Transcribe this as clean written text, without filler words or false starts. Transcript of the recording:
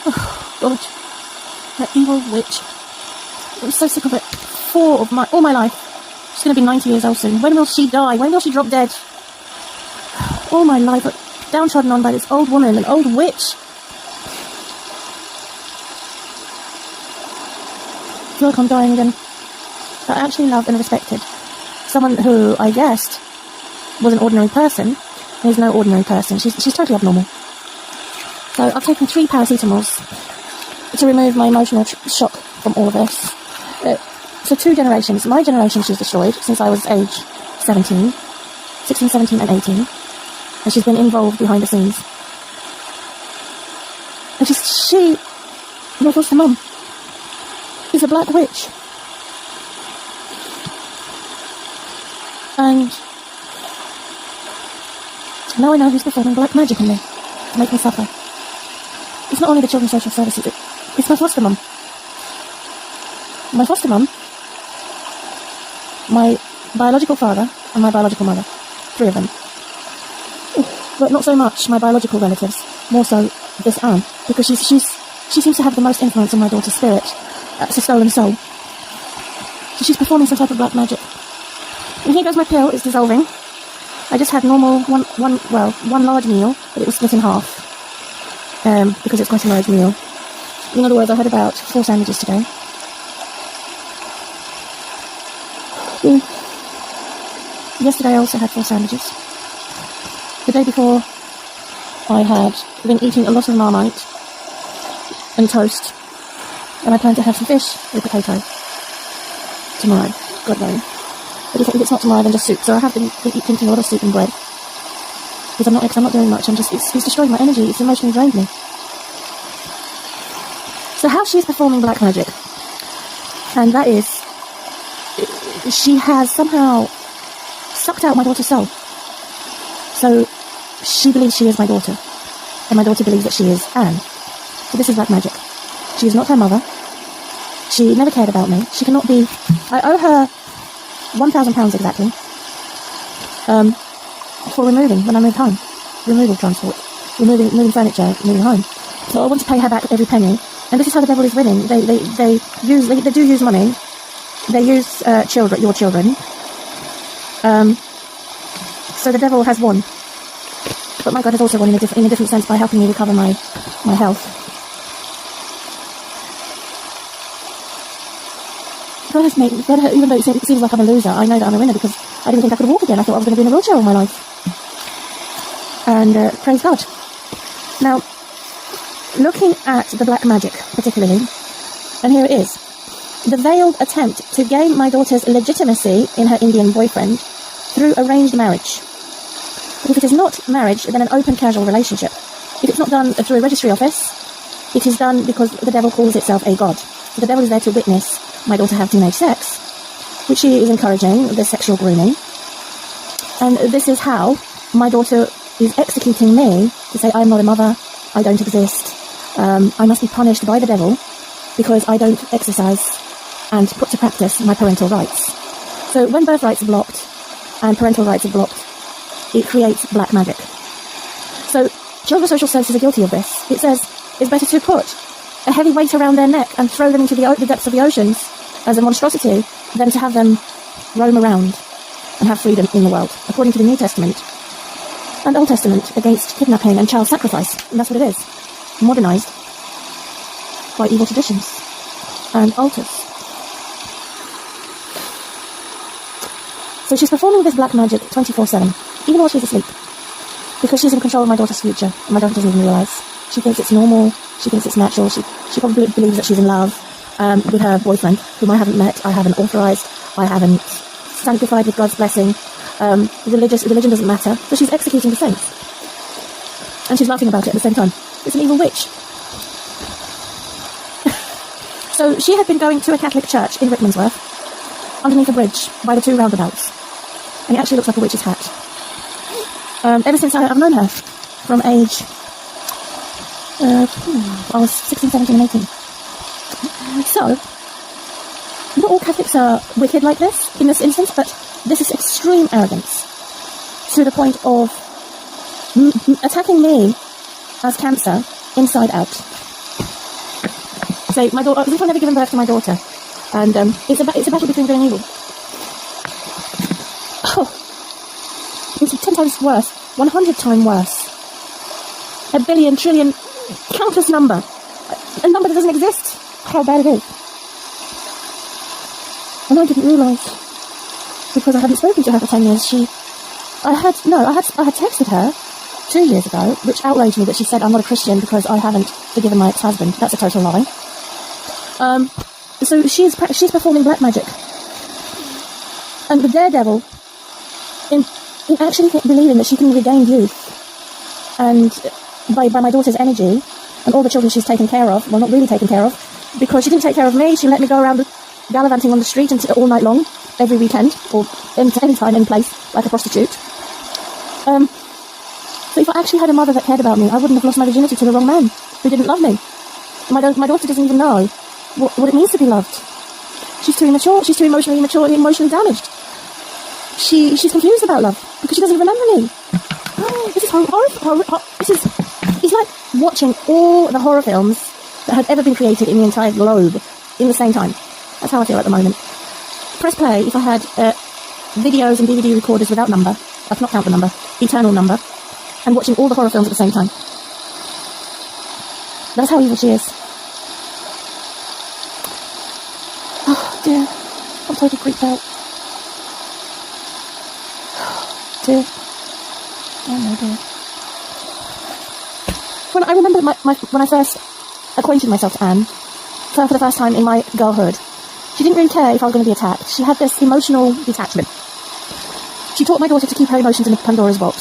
Oh, God. That evil witch. I'm so sick of it. All my life. She's going to be 90 years old soon. When will she die? When will she drop dead? All my life, downtrodden on by this old woman, an old witch. I feel like I'm dying again. I actually loved and respected someone who I guessed was an ordinary person. Is no ordinary person. She's totally abnormal. So I've taken 3 paracetamols to remove my emotional shock from all of this. So 2 generations. My generation she's destroyed since I was age 16, 17 and 18. And she's been involved behind the scenes. And my foster mum, is a black witch. And now I know who's performing black magic on me to make me suffer. It's not only the Children's Social Services, it's my foster mum. My foster mum, my biological father, and my biological mother. 3 of them. But not so much my biological relatives, more so this Anne, because she seems to have the most influence on my daughter's spirit. It's a stolen soul. So she's performing some type of black magic. And here goes my pill, it's dissolving. I just had normal, one large meal, but it was split in half. Because it's quite a large meal. In other words, I had about 4 sandwiches today. Yesterday I also had 4 sandwiches. The day before, I had been eating a lot of Marmite and toast, and I plan to have some fish with potato tomorrow, God knows. But if it's not tomorrow, then just soup. So I have been drinking a lot of soup and bread, because I'm not doing much. It's destroying my energy. It's emotionally drained me. So how she's performing black magic, and that is, she has somehow sucked out my daughter's soul. So she believes she is my daughter, and my daughter believes that she is Anne. So this is black magic. She is not her mother. She never cared about me. She cannot be... I owe her £1,000 exactly for removing when I moved home. Removal transport. Moving furniture, moving home. So I want to pay her back every penny. And this is how the devil is winning. They do use money. They use your children. So the devil has won. But my God has also won in a different sense by helping me recover my health. God has made, even though it seems like I'm a loser, I know that I'm a winner, because I didn't think I could walk again. I thought I was going to be in a wheelchair all my life. And praise God. Now, looking at the black magic, particularly, and here it is. The veiled attempt to gain my daughter's legitimacy in her Indian boyfriend through arranged marriage. If it is not marriage, then an open casual relationship. If it's not done through a registry office, it is done because the devil calls itself a god. So the devil is there to witness my daughter have teenage sex, which she is encouraging, the sexual grooming. And this is how my daughter is executing me to say, I am not a mother, I don't exist, I must be punished by the devil because I don't exercise and put to practice my parental rights. So when birth rights are blocked and parental rights are blocked, it creates black magic. So Children's Social Services are guilty of this. It says it's better to put a heavy weight around their neck and throw them into the depths of the oceans as a monstrosity than to have them roam around and have freedom in the world, according to the New Testament and Old Testament, against kidnapping and child sacrifice. And that's what it is. Modernised by evil traditions and altars. So she's performing this black magic 24/7, even while she's asleep, because she's in control of my daughter's future, and my daughter doesn't even realise. She thinks it's normal, she thinks it's natural, she probably believes that she's in love with her boyfriend, whom I haven't met, I haven't authorised, I haven't sanctified with God's blessing. Religion doesn't matter, so she's executing the saints. And she's laughing about it at the same time. It's an evil witch. So she had been going to a Catholic church in Rickmansworth, underneath a bridge by the 2 roundabouts. And it actually looks like a witch's hat. Ever since I've known her, from age... I was 16, 17 and 18. So, not all Catholics are wicked like this, in this instance, but this is extreme arrogance, to the point of attacking me as cancer, inside out. say, my daughter, as if I've never given birth to my daughter. And it's a battle between good and evil. Oh, it's 10 times worse, 100 times worse. A billion, trillion, countless number. A number that doesn't exist. How bad it is. And I didn't realise, because I hadn't spoken to her for 10 years, I had texted her 2 years ago, which outraged me that she said I'm not a Christian because I haven't forgiven my ex-husband. That's a total lie. So she's performing black magic. And the daredevil, in actually believing that she can regain youth, and by my daughter's energy, and all the children she's taken care of, well, not really taken care of, because she didn't take care of me, she let me go around gallivanting on the street all night long, every weekend, or any time, any place, like a prostitute. So if I actually had a mother that cared about me, I wouldn't have lost my virginity to the wrong man, who didn't love me. My daughter doesn't even know what it means to be loved. She's too immature, she's too emotionally immature and emotionally damaged. She's confused about love, because she doesn't remember me. This is horrible. It's like watching all the horror films that have ever been created in the entire globe in the same time. That's how I feel at the moment. Press play if I had videos and DVD recorders without number. I cannot count the number. Eternal number. And watching all the horror films at the same time. That's how evil she is. Oh dear. I'm totally creeped out. Dear. Oh no dear. When I remember when I first acquainted myself to Anne, for the first time in my girlhood, she didn't really care if I was going to be attacked. She had this emotional detachment. She taught my daughter to keep her emotions in a Pandora's box.